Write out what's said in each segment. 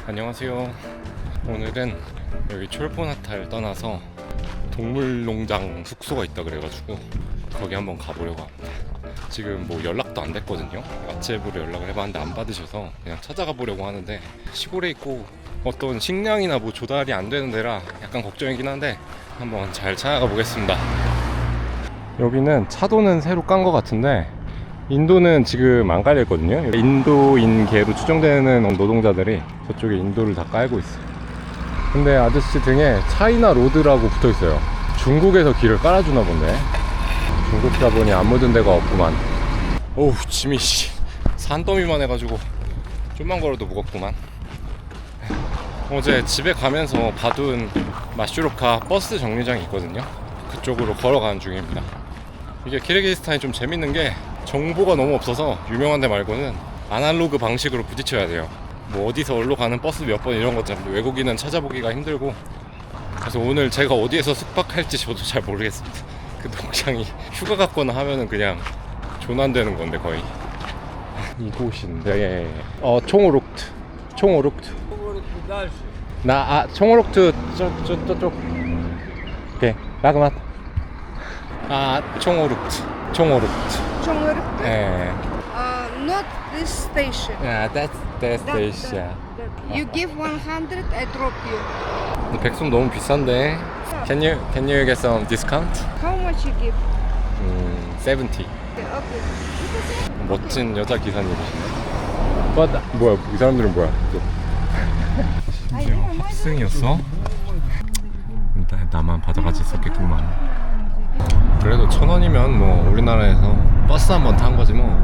안녕하세요. 오늘은 여기 촐포나타를 떠나서 동물농장 숙소가 있다 그래가지고 거기 한번 가보려고 합니다. 지금 뭐 연락도 안 됐거든요. 왓츠앱으로 연락을 해봤는데 안 받으셔서 그냥 찾아가 보려고 하는데 시골에 있고 어떤 식량이나 뭐 조달이 안 되는 데라 약간 걱정이긴 한데 한번 잘 찾아가 보겠습니다. 여기는 차도는 새로 깐 것 같은데 인도는 지금 안 깔려있거든요. 인도인계로 추정되는 노동자들이 저쪽에 인도를 다 깔고 있어요. 근데 아저씨 등에 차이나 로드라고 붙어있어요. 중국에서 길을 깔아주나 본데. 중국이다 보니 안 묻은 데가 없구만. 어우 짐이 산더미만 해가지고 좀만 걸어도 무겁구만. 어제 집에 가면서 봐둔 마슈루카 버스 정류장이 있거든요. 그쪽으로 걸어가는 중입니다. 이게 키르기스탄이 좀 재밌는 게 정보가 너무 없어서 유명한 데 말고는 아날로그 방식으로 부딪혀야 돼요. 뭐 어디서 어디로 가는 버스 몇 번 이런 것들 외국인은 찾아보기가 힘들고, 그래서 오늘 제가 어디에서 숙박할지 저도 잘 모르겠습니다. 그 농장이 휴가 갔거나 하면은 그냥 조난되는 건데 거의. 이곳인데 총오룩트 총오룩트 저쪽 오케이 라그맛 총오룩트 예. Not this station. Yeah, that's the station. You give 100, I drop you. 백숙 너무 비싼데. Can you get some discount? How much you give? 70. Okay. 멋진 여자 기사님이시네. 뭐야? 이 사람들은 뭐야? 심지어 학생이었어? 일단 나만 받아가지 있었겠구만. 그래도 1,000원이면 뭐 우리나라에서 버스 한 번 탄 거지 뭐.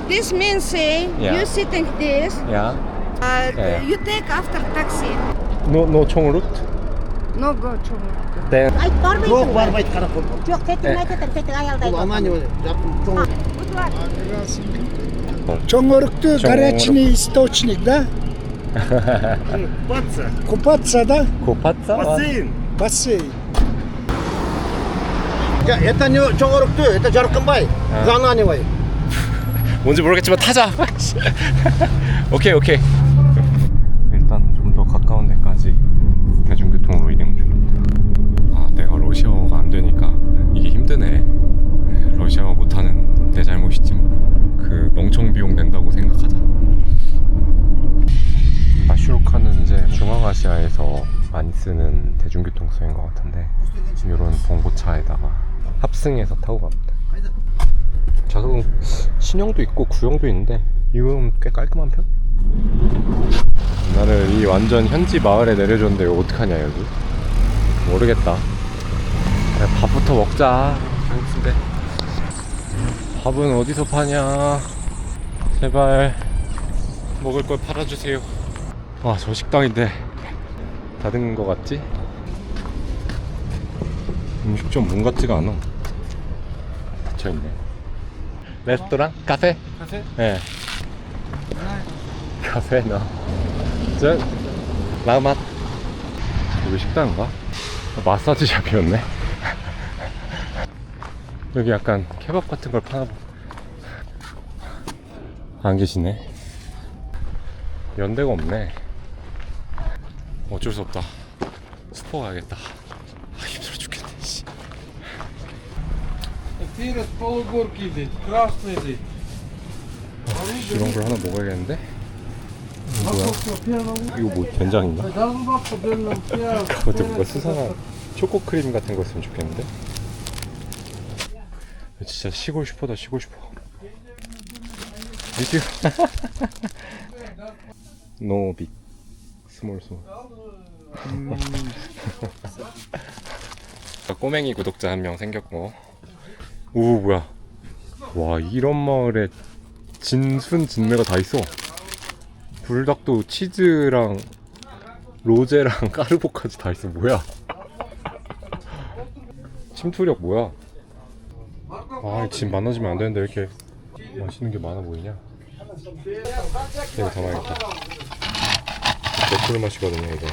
This means say Yeah. you sitting this. 야, Yeah. You take after taxi. no 총으룩트? No go to. Then Yok var bayt karakol. Жоқ, кетірмейді, кетір аялдай. Алмания жапон. Good luck. Чонгорукты горячий источник, да? Купаться. Купаться, да? 고파ца? Бассейн. Бассейн. Это не Чонгорукты, это Жарканбай. Зананевай. 뭔지 모르겠지만 타자. 오케이. 일단 좀 더 가까운 데까지 대중교통으로 이동 중입니다. 내가 러시아어가 안 되니까 이게 힘드네. 러시아어 못하는 내 잘못이지만 그 멍청 비용 낸다고 생각하자. 마슈루카는 이제 중앙아시아에서 많이 쓰는 대중교통수인 것 같은데 이런 봉고차에다가 합승해서 타고 갑니다. 자동 신형도 있고 구형도 있는데 이건 꽤 깔끔한 편? 나를 이 완전 현지 마을에 내려줬는데 이거 어떡하냐 여기? 모르겠다. 그래, 밥부터 먹자. 배고픈데. 밥은 어디서 파냐? 제발 먹을 걸 팔아주세요. 와, 저 식당인데 닫은 거 같지? 음식점 문 같지가 않아. 닫혀있네. 레스토랑? 카페? 카페? 네. 카페 너. 저 라맛. 여기 식당인가? 마사지샵이었네. 여기 약간 케밥 같은 걸 파나 보. 안 계시네. 연대가 없네. 어쩔 수 없다. 슈퍼 가야겠다. 힘들어 죽겠네. 씨. 이런 걸 하나 먹어야겠는데? 이거 뭐야? 이거 뭐 된장인가? 그것도 뭔가 수상한 초코크림 같은 거 있으면 좋겠는데? 진짜 시골 슈퍼다 시골 슈퍼. 미주 노 빅 스몰 스몰. 꼬맹이 구독자 한 명 생겼고. 오 뭐야? 와 이런 마을에 진순진매가 다 있어. 불닭도 치즈랑 로제랑 까르보까지 다 있어. 뭐야? 침투력 뭐야? 아, 짐 많아지면 안 되는데 왜 이렇게 맛있는 게 많아 보이냐? 이거 담아야겠다. 맥주 맛이거든요 이거.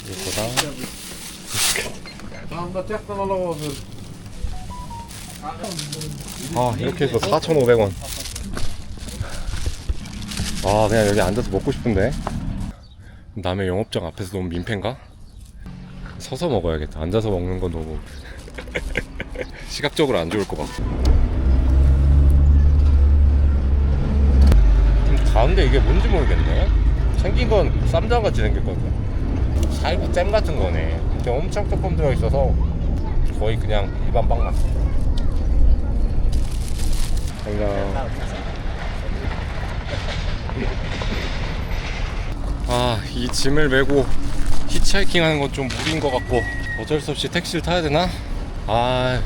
이거랑 아 이렇게 해서 4,500원. 아 그냥 여기 앉아서 먹고 싶은데. 남의 영업장 앞에서 너무 민폐인가? 서서 먹어야겠다. 앉아서 먹는 건 너무 시각적으로 안 좋을 것 같고. 가운데 이게 뭔지 모르겠네. 생긴 건 쌈장같이 생겼거든요. 살구 잼 같은 거네. 근데 엄청 조금 들어있어서 거의 그냥 일반 빵 맛. 안녕. 아, 이 짐을 메고 히치하이킹 하는 건 좀 무리인 것 같고 어쩔 수 없이 택시를 타야 되나? 아,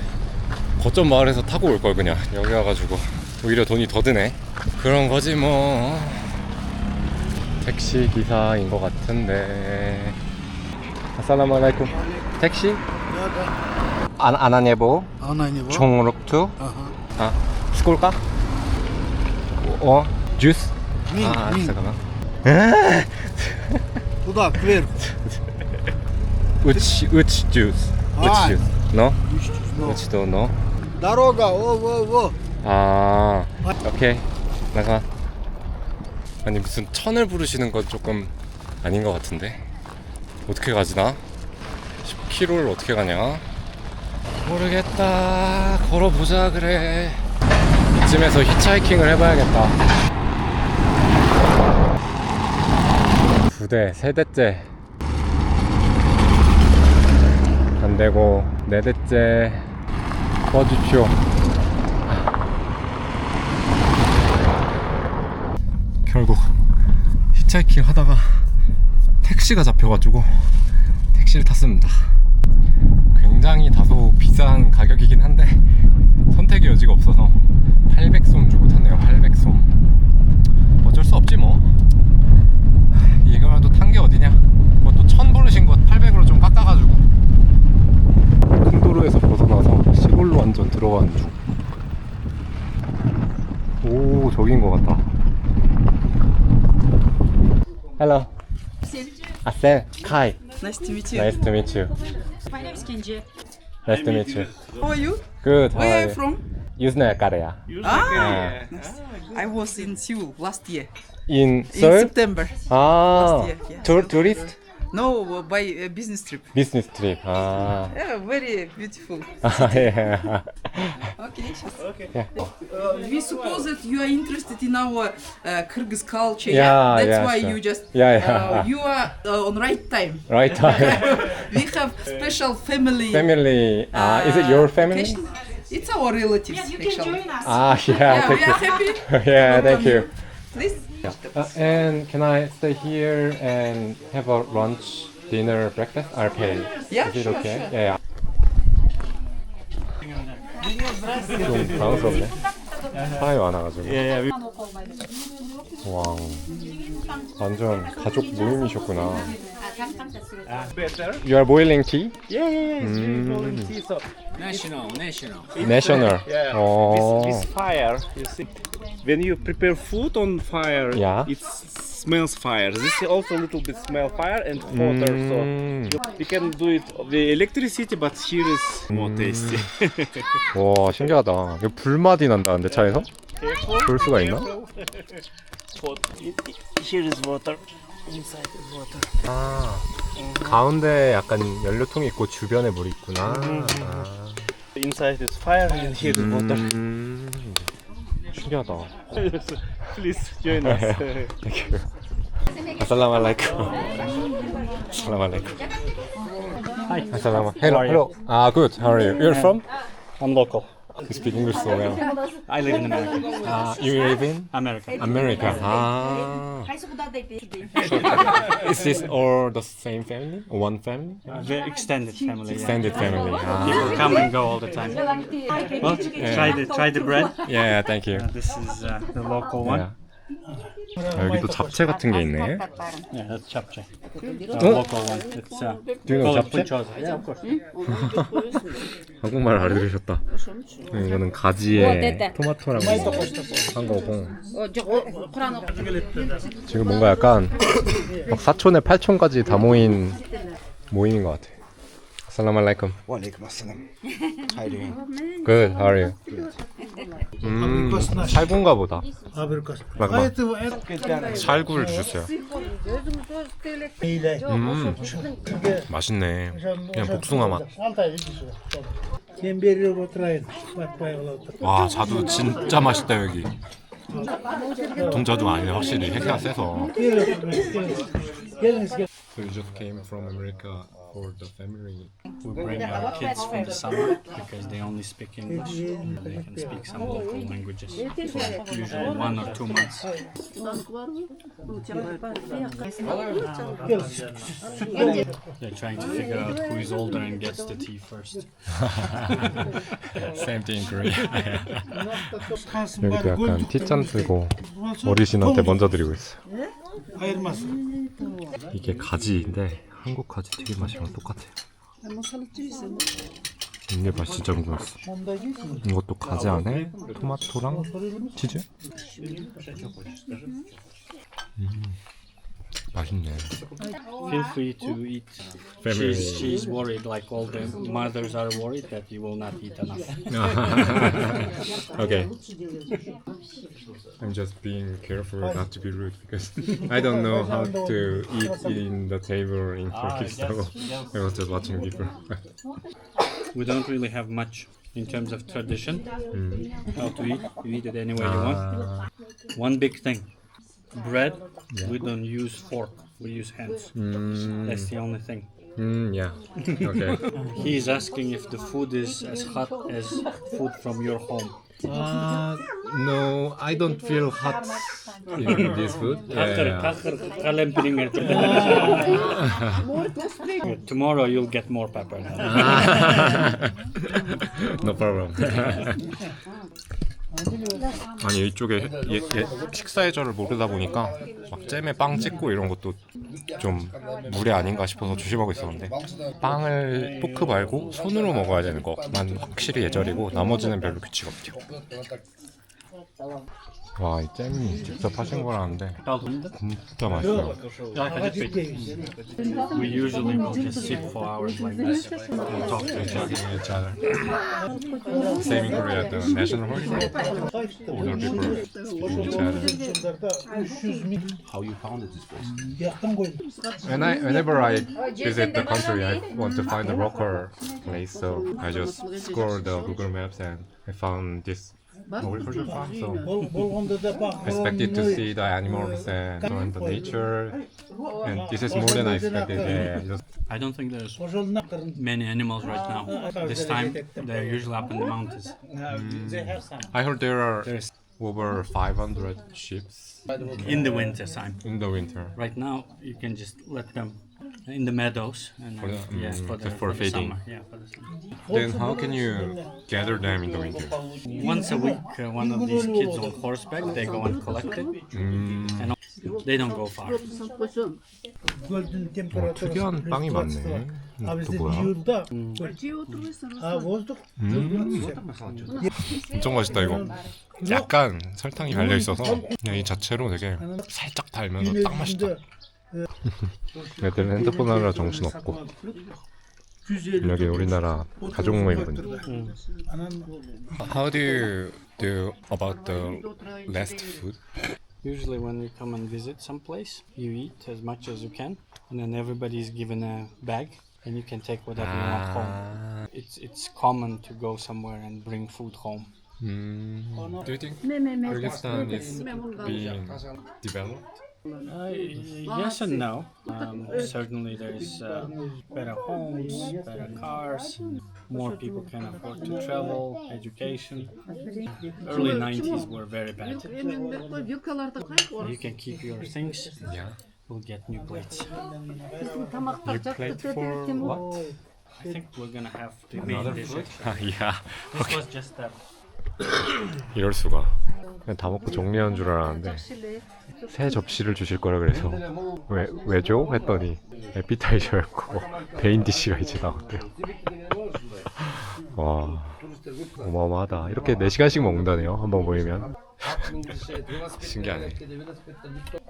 거점 마을에서 타고 올 걸 그냥. 여기 와가지고 오히려 돈이 더 드네. 그런 거지 뭐. 택시 기사인 것 같은데. 아살라무알라이쿰. 택시? 아나네보. Она 총록투. 아, 스콜까? 주스? 아, 잠깐만. Туда, кверху. Which juice? Which juice? No? Which do no? Дорога, во. 아, 오케이. 나가. 아니 무슨 천을 부르시는 건 조금 아닌 것 같은데. 어떻게 가지 나? 10km를 어떻게 가냐? 모르겠다. 걸어보자 그래. 이쯤에서 히치하이킹을 해봐야겠다. 2대, 3대째 안되고 4대째 꺼주쇼. 결국 히치하이킹 하다가 택시가 잡혀가지고 택시를 탔습니다. 굉장히 다소 비싼 가격이긴 한데 선택의 여지가 없어서 800솜 주고 탔네요. 800솜. 어쩔 수 없지 뭐. 이거라도 탄 게 어디냐. 그것도 1000 부르신 것 800으로 좀 깎아가지고. 큰 도로에서 벗어나서 시골로 완전 들어가는 중. 오, 저긴 것 같다. Hello. Asen, Kai. Nice to meet you. Nice to meet you. My name is Kenji. Nice to meet you. How are you? Good. How Where are are you you? from? Yuzhная Korea. Nice. I was in Seoul last year. In In Seoul? September. Ah, year, yeah. tourist? No, by a business trip. Business trip. Ah. Yeah, very beautiful. Yeah. Okay. Just. Yeah. We suppose that you are interested in our Kyrgyz culture. Yeah, That's yeah, why sure. you just. Yeah. You are on right time. Right time. We have special family. Family. Is it your family? vacation. It's our relatives. Actually. Ah, yeah. Yeah, we Thank are you. happy. Yeah, thank Welcome you. Please. And can I stay here and have a lunch, dinner, breakfast? I'll pay. Yeah, Is it sure, okay? sure. Yeah. 좀 당황스럽네. 사람이 많아가지고. 와, 완전 가족 모임이셨구나. You are boiling tea? National. National. Oh. This fire, you see, when you prepare food on fire, Yeah. it smells fire. This is also a little bit smell fire and hotter. So you can do it with electricity, but here is more tasty. 와, 신기하다. 이거 불맛이 난다는데 차에서? 볼 수가 있나? Hot. Here is water. Inside is water. 아, 가운데 약간 연료통이 있고 주변에 물이 있구나. Inside is fire and here is water. 신기하다. Please join us. Thank you. Assalamualaikum. Assalamualaikum. Hi. Assalamualaikum. Hello. Ah, good. How are you? You're from? I'm local. You speak English so well. I live in America. You live in America. America. Ah. Is this all the same family? One family? Very extended family. Yeah. Extended family. Ah. People come and go all the time. Well, try the bread. Yeah, thank you. This is the local one. Yeah. 여기도 잡채 같은 게 있네. Yeah, that's japchae. The Oh. local one. It's Do you know called japchae? punchoza. Yeah, of course. 한국말 알아들으셨다. 이거는 가지에 토마토랑 한 거고. 지금 뭔가 약간 막 사촌에 팔촌까지 다 모인 모임인 것 같아. Assalamu alaikum. Walaikum assalam. How you doing? Good. How are you? 살구인가 보다. Abrikos. Bak, bak. Hayatı bu et 살구를 주셨어요. ile. 맛있네. 그냥 복숭아 맛. Altay gidiyor. Kim veriyor oturayım. Bak bayağı. 와 자두 진짜 맛있다 여기. 동자두 아니네 확실히 해가 세서. Geliniz gel. So you just came from America for the family. We bring our kids for the summer because they only speak English. They can speak some local languages for usually 1 or 2 months. They're trying to figure out who is older and gets the tea first. Same thing in Korea. 여기도 약간 티잔 쓰고 어르신한테 먼저 드리고 있어요. Ayırmasın. 이게 가지인데 한국 가지 튀김 맛이랑 똑같아요. 이게 맛이 진짜 궁금했어. 이것도 가지 안에 토마토랑 치즈? 맛있네. Feel free to eat. She's worried, like all the mothers are worried that you will not eat enough. Okay. I'm just being careful not to be rude because I don't know how to eat in the table in Turkish, so I was just watching people. We don't really have much in terms of tradition. How to eat? You eat it any way you want. One big thing: bread. We don't use fork. We use hands. That's the only thing. Yeah. Okay. He is asking if the food is as hot as food from your home. No, I don't feel hot in this food. Tomorrow you'll get more pepper. No problem. 아니 이쪽에 식사 예절을 모르다 보니까 막 잼에 빵 찍고 이런 것도 좀 무례 아닌가 싶어서 조심하고 있었는데 빵을 포크 말고 손으로 먹어야 되는 것만 확실히 예절이고 나머지는 별로 규칙 없대요. 와, 이 잼이 직접 하신 거라는데 진짜 맛있어요. We usually will just sit for hours like this. We'll talk to each other. Same in Korea, the national holiday. Older people speaking each other. How you founded this place? Yakın koydum. Whenever I visit the country, I want to find a local place, so I just scroll the Google Maps and I found this agriculture farm. So Bol onda da bak. I expected to see the animals and the nature, and this is more than I expected. Yeah, just I don't think there's Koşulun aktarın. many animals right now. This time they're usually up in the mountains. I heard there are over 500 sheep In the winter time. in the winter. Right now you can just let them in the meadows and For the- yeah, for the feeding. summer. Yeah, for the summer. Then how can you gather them in the winter? Once a week, one of these kids on horseback, they go and collect it, and they don't go far. Gördüğün temperatürü. 특이한 빵이 많네. Abi 또 siz 뭐야? yılda. Ha bozduk. 엄청 맛있다 이거. 약간 설탕이 발려 있어서 그냥 이 자체로 되게 살짝 달면서 딱 맛있다. 애들 핸드폰 하느라 정신 없고 여기 우리나라 가족 모임분들. How do you do about the last food? Usually, when you come and visit some place, you eat as much as you can, and then everybody is given a bag, and you can take whatever you want home. It's common to go somewhere and bring food home. Do you think Kyrgyzstan is being developed? Yes and no. Certainly, there's better homes, better cars, more people can afford to travel, education. Early 90s were very bad. You can keep your things. Yeah. We'll get new plates. You played for what? I think we're gonna have to make this. Yeah. This was just that. 이럴 수가. 그냥 다 먹고 정리한 줄 알았는데 새 접시를 주실 거라 그래서 왜죠? 했더니 에피타이저였고 메인 디시가 이제 나왔대요. 와, 어마어마하다. 이렇게 4시간씩 먹는다네요. 한번 모이면. 신기하네.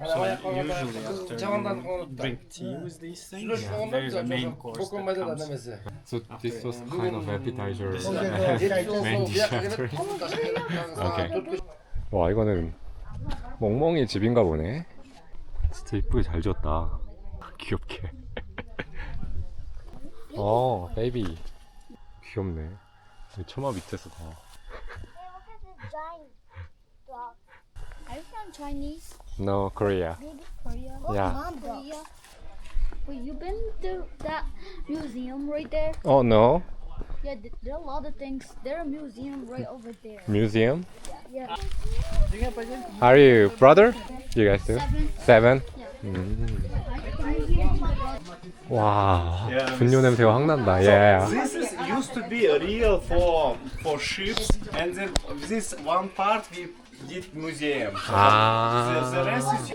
So usually after you drink tea with these things, there is a main course that comes. So this was kind of appetizer main dish after. 오케이. 와 이거는 멍멍이 집인가 보네. 진짜 이쁘게 잘 지었다. 귀엽게. 베이비. 귀엽네. 처마 밑에서 다. Are you from Chinese? No, Korea. Korea? Yeah. Korea. Wait, you been to that museum right there? Oh no. Yeah, there are a lot of things. There's a museum right over there. Museum? Yeah. Are you brother? You guys do? 7? 와, 분뇨 냄새가 확 난다. Yeah. This is used to be real for ships, and then this one part we did museum. The rest is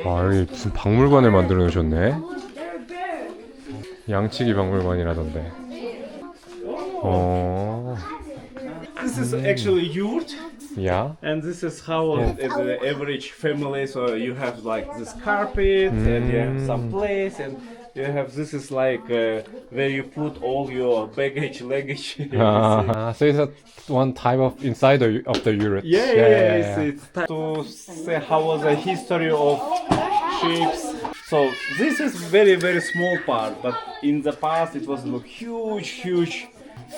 와, 여기 무슨 박물관을 만들어 놓으셨네. 양치기 박물관이라던데. This is actually yurt. Yeah. And this is how the average family. So you have like this carpet, and you have some place, and you have this is like where you put all your luggage. So it's one type of inside of the Europe. Yeah. It's to say how was the history of ships. So this is very small part, but in the past it was like huge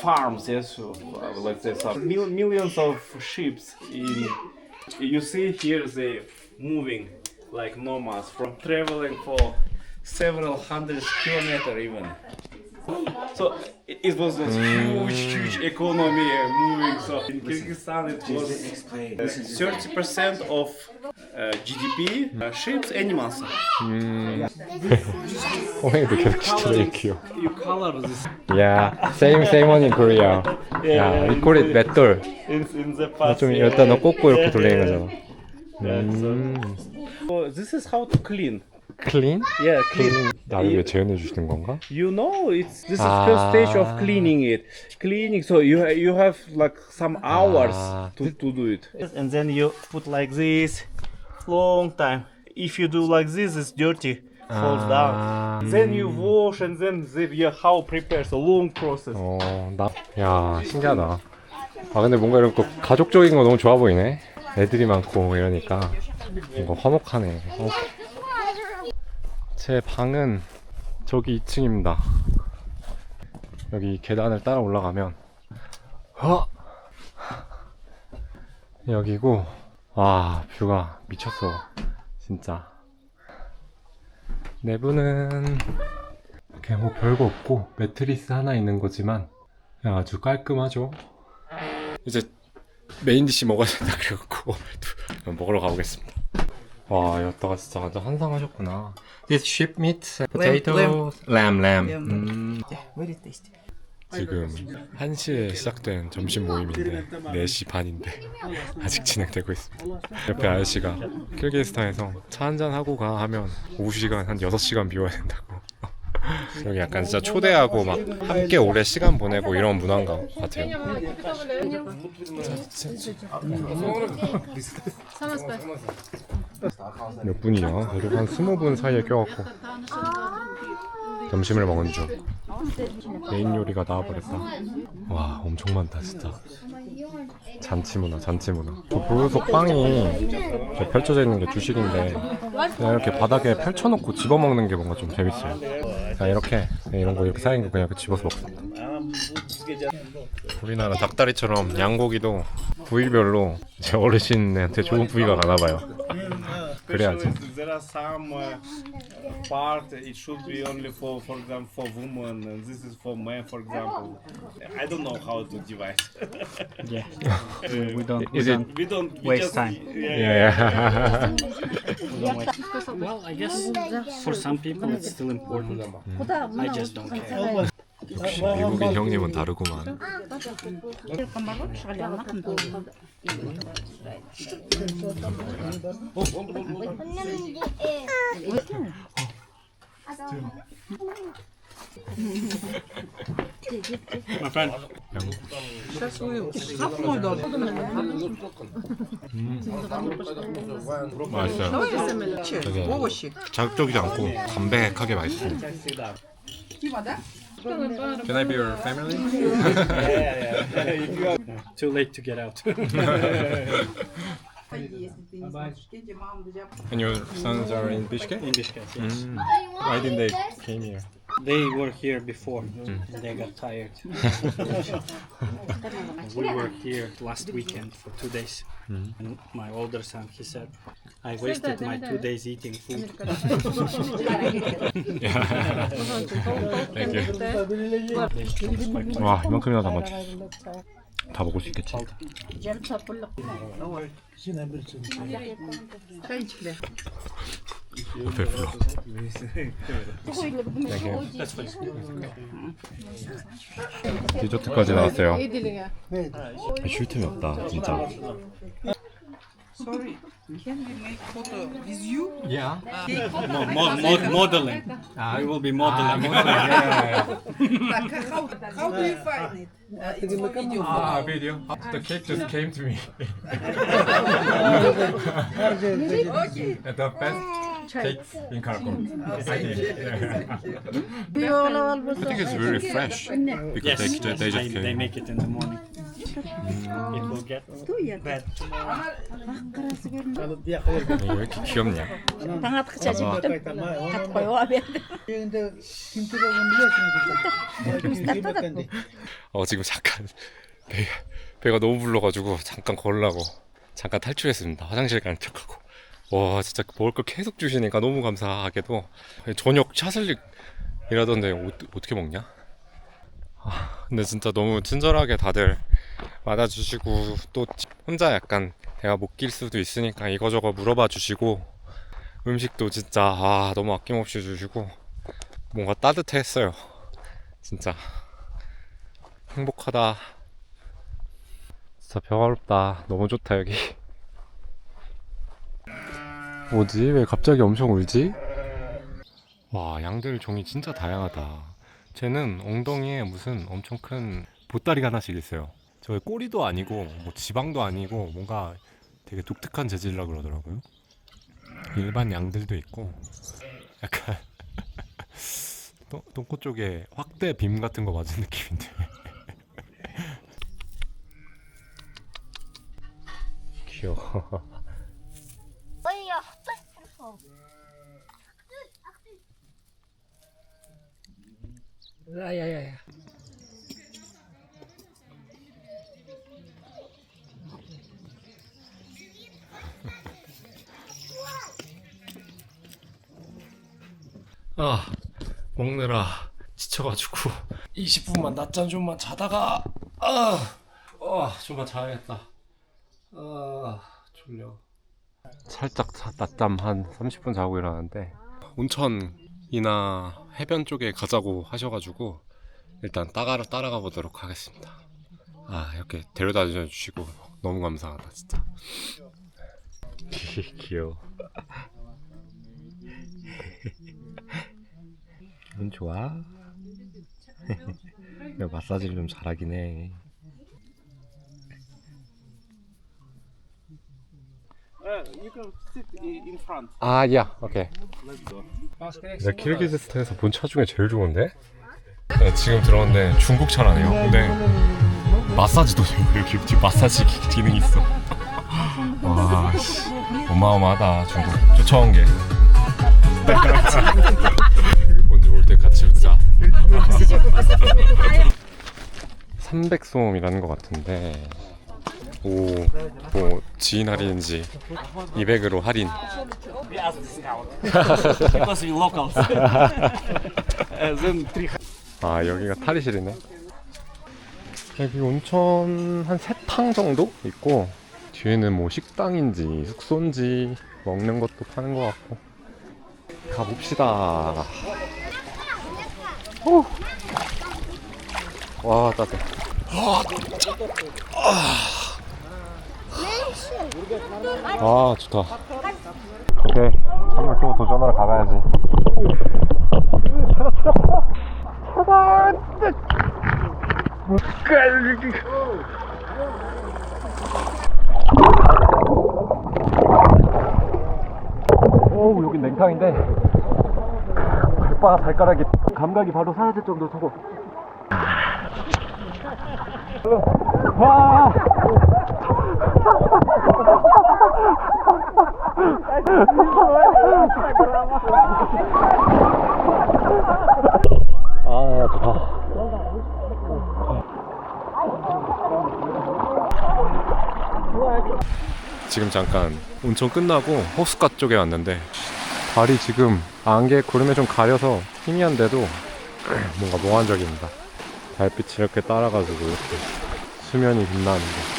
farms. Yes, so, let's say some millions of ships. You see here they moving like nomads from traveling for several hundred kilometers even. So it was a huge economy moving. So in Kyrgyzstan it was 30% of GDP ships animals. 호랭이도 계속 진짜 귀여워. You color this Yeah, same one in Korea. Yeah, we call it 맷돌. in the past. 좀 여기다 넣어 꽂고 이렇게 돌리는 거잖아. So this is how to clean. Clean? Yeah, clean. 나를 왜 재현해 주시는 건가? You know, this is first stage of cleaning it. Cleaning, so you have like some hours to do it. And then you put like this, long time. If you do like this, it's dirty, falls down. Then you wash, and then how prepares a long process. 야, 신기하다. 근데 뭔가 이런 거 가족적인 거 너무 좋아 보이네. 애들이 많고 이러니까 뭔가 화목하네. 제 방은 저기 2층입니다. 여기 계단을 따라 올라가면 여기고, 와, 뷰가 미쳤어 진짜. 내부는 이렇게 뭐 별거 없고 매트리스 하나 있는 거지만 아주 깔끔하죠. 이제 메인 디시 먹어야 된다 그래갖고 먹으러 가보겠습니다. 와, 여기다가 진짜 완전 한상하셨구나. This sheep meat, potato, lamb. Very tasty. 지금 1시에 시작된 점심 모임인데 4시 반인데 아직 진행되고 있습니다. 옆에 아저씨가 키르기스탄에서 차 한잔 하고 가 하면 오후 시간 한 6시간 비워야 된다고. 여기 약간 진짜 초대하고 막 함께 오래 시간 보내고 이런 문화인가 같아요. 몇 분이야? 그래도 한 20분 사이에 껴갖고 점심을 먹은 중. 메인 요리가 나와버렸다. 와, 엄청 많다 진짜. 잔치문화. 저 보유석 빵이 이렇게 펼쳐져 있는 게 주식인데 그냥 이렇게 바닥에 펼쳐놓고 집어먹는 게 뭔가 좀 재밌어요. 그냥 이렇게 이런 거 이렇게 쌓인 거 그냥 집어서 먹습니다. 우리나라 닭다리처럼 양고기도 부위별로 제 어르신한테 좋은 부위가 가나봐요. 그래야지. There are some part it should be only for example for women, and this is for men, for example. I don't know how to divide. Yeah. We don't We waste time. Yeah. Well, I guess for some people it's still important. I just don't care. 역시 미국인 형님은 다르구만. My friend. Сейчас вы хапной дали. 맛있어요. 되게 Овощи. 자극적이지 않고 담백하게 맛있어요. Тима, да? Can I be your family? Too late to get out. Пойди, если ты не знаешь, где мама, где And your sons are in Bishkek? In Bishkek, yes. Why didn't they came here? They were here before. They got tired. We were here last weekend for 2 days. And my older son, he said, I wasted my 2 days eating food. Thank you. 와, 이만큼이나 담았지. 다 먹을 수 있겠지. чайчик. 배불러. 디저트까지 나왔어요. 쉴 틈이 없다, 진짜. Sorry, can we make photo with you? Yeah. Modeling. We will be modeling. How do you find it? It's for video. video. The cake just came to me. Okay. The best cakes in Kharkov. I think it's very fresh because Yes, they just they came. make it in the morning. It will get bad. 왜 이렇게 귀엽냐? 방아트 짜지 아. 다 보여 하면 근데 김치볶음 밀렸으니까. 지금 잠깐 배가 너무 불러가지고 잠깐 걸으려고 잠깐 탈출했습니다. 화장실 가는 척하고. 와 진짜 먹을 거 계속 주시니까 너무 감사하게도 저녁 샤슬릭이라던데 어떻게 먹냐? 근데 진짜 너무 친절하게 다들 맞아주시고 또 혼자 약간 내가 못 낄 수도 있으니까 이거저거 물어봐 주시고 음식도 진짜 너무 아낌없이 주시고 뭔가 따뜻했어요. 진짜 행복하다. 진짜 평화롭다. 너무 좋다 여기. 뭐지? 왜 갑자기 엄청 울지? 와 양들 종이 진짜 다양하다. 쟤는 엉덩이에 무슨 엄청 큰 보따리가 하나씩 있어요. 저게 꼬리도 아니고 뭐 지방도 아니고 뭔가 되게 독특한 재질이라 그러더라고요. 일반 양들도 있고 약간 똥꼬 쪽에 확대 빔 같은 거 맞은 느낌인데 귀여워. 먹느라 지쳐가지고 20분만 낮잠 좀만 자다가 좀만 자야겠다. 졸려. 살짝 낮잠 한 30분 자고 일어났는데 온천이나 해변 쪽에 가자고 하셔가지고 일단 따라가 보도록 하겠습니다. 이렇게 데려다 주시고 너무 감사하다 진짜. 귀여워. 기분 좋아? 마사지를 좀 잘하긴 해. You can sit in front. 야, 오케이. Let's go. 내가 키르기즈스탄에서 본 차 중에 제일 좋은데? 지금 들어왔는데 중국 차라네요. 근데 마사지도 되고 이렇게 뒤 마사지 기능이 있어. 와, 씨, 어마어마하다 중국. 쫓아온 게. 언제 올 때 같이 웃자. 300솜이라는 것 같은데. 뭐 지인 할인인지 200으로 할인. Because we locals. Then 300. 여기가 탈의실이네. 여기 온천 한 3탕 정도 있고 뒤에는 뭐 식당인지 숙소인지 먹는 것도 파는 것 같고 가봅시다. 와 따뜻해. 좋다. 오케이, 참을 또 도전하러 가봐야지. 오우, 여긴 냉탕인데 발가락이 감각이 바로 사라질 정도로 타고. 와! 아, 좋다. 지금 잠깐 온천 끝나고 호숫가 쪽에 왔는데 발이 지금 안개 구름에 좀 가려서 희미한데도 뭔가 몽환적입니다. 달빛이 이렇게 따라가지고 이렇게 수면이 빛나는 거.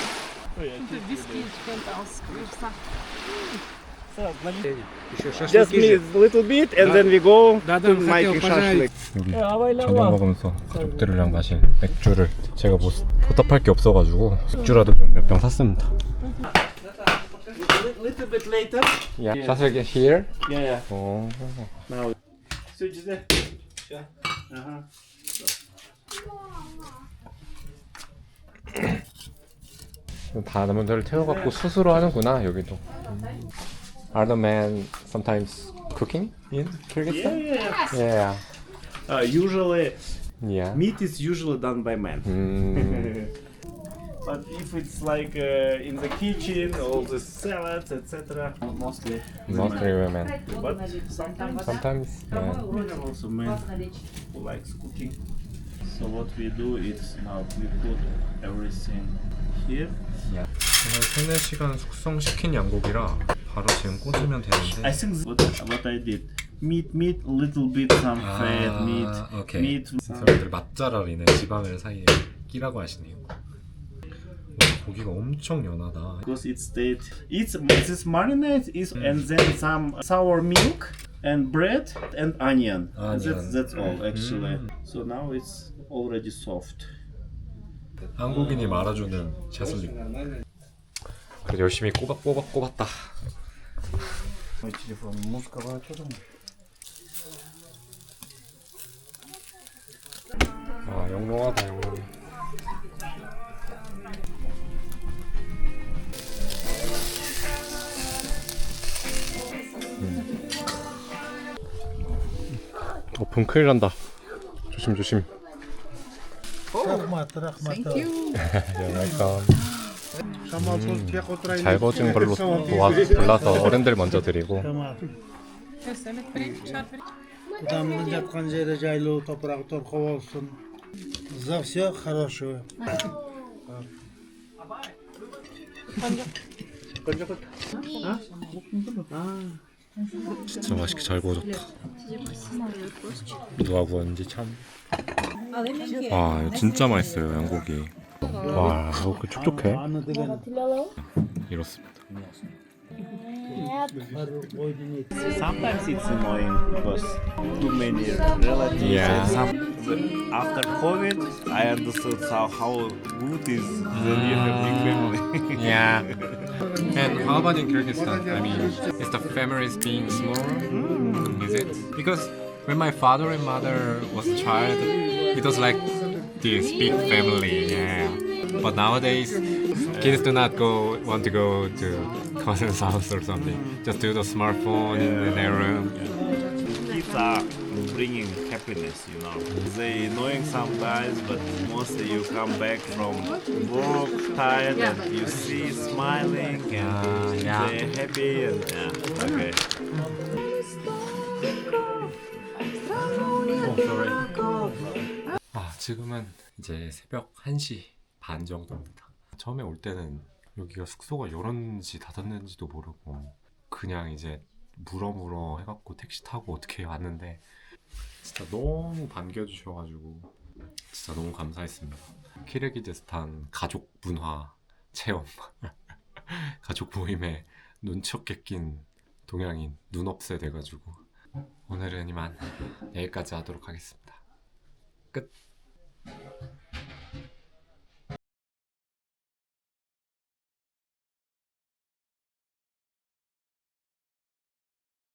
Just me a little bit and then we go to making shashlik. 여기 저녁 먹으면서 가족들이랑 마실 맥주를 제가 뭐 보답할 게 없어가지고 맥주라도 좀 몇 병 샀습니다. Little bit later. Yeah. 샤슬게 here? Yeah. 오. Now. Switch there. Uh-huh. 다른 분들을 태워갖고 스스로 하는구나 여기도. Are the men sometimes cooking in Kyrgyzstan? Yeah. Yeah. Usually, Yeah. meat is usually done by men. But if it's like in the kitchen, all the salads, etc., mostly women. But sometimes Sometimes. Yeah. we have also men who likes cooking. So what we do is now we put everything here. 3-4시간 숙성시킨 양고기라 바로 지금 꽂으면 되는데. I think what I did. Meat, little bit some fat, meat, 오케이. meat. 사람들 맛잘알이네. 지방을 사이에 끼라고 하시네요. 고기가 엄청 연하다. Because it stayed. It's this marinade is and then some sour milk and bread and onion. That's all actually. So now it's already soft. 한국인이 말아주는 샤슬릭. 그래 열심히 꼬박 꼽았다. 아 영롱하다 영롱해. 오픈 큰일 난다. 조심. Rahmat. 잘 버진 걸로 골라서 어른들 먼저 드리고. Адамның жатқан жері жайлы, топырағы торқау болсын. За все хорошего. 진짜 맛있게 잘 구워졌다. 누가 구웠는지 참. 와 이거 진짜 맛있어요 양고기. 와 이렇게 촉촉해. Аны деген 이렇습니다. Sometimes it's annoying because too many relatives. Yeah. And after COVID, I understood how good is when you have big family. Yeah. And how about in Kyrgyzstan? I mean, is the families being smaller? Is it? Because when my father and mother was a child, it was like this big family. Yeah. But nowadays, kids do not want to go to cousin's house or something. Just do the smartphone in their room. Kids are bringing happiness, you know. They annoying sometimes, but mostly you come back from work tired and you see smiling and yeah. they're happy and yeah, okay. 지금은 이제 새벽 1시 반 정도입니다. 처음에 올 때는 여기가 숙소가 열었는지 닫았는지도 모르고 그냥 이제 물어물어 해갖고 택시 타고 어떻게 왔는데 진짜 너무 반겨주셔가지고 진짜 너무 감사했습니다. 키르기즈스탄 가족 문화 체험 가족 모임에 눈치 없게 낀 동양인 눈업새 돼가지고 오늘은 이만 여기까지 하도록 하겠습니다. 끝.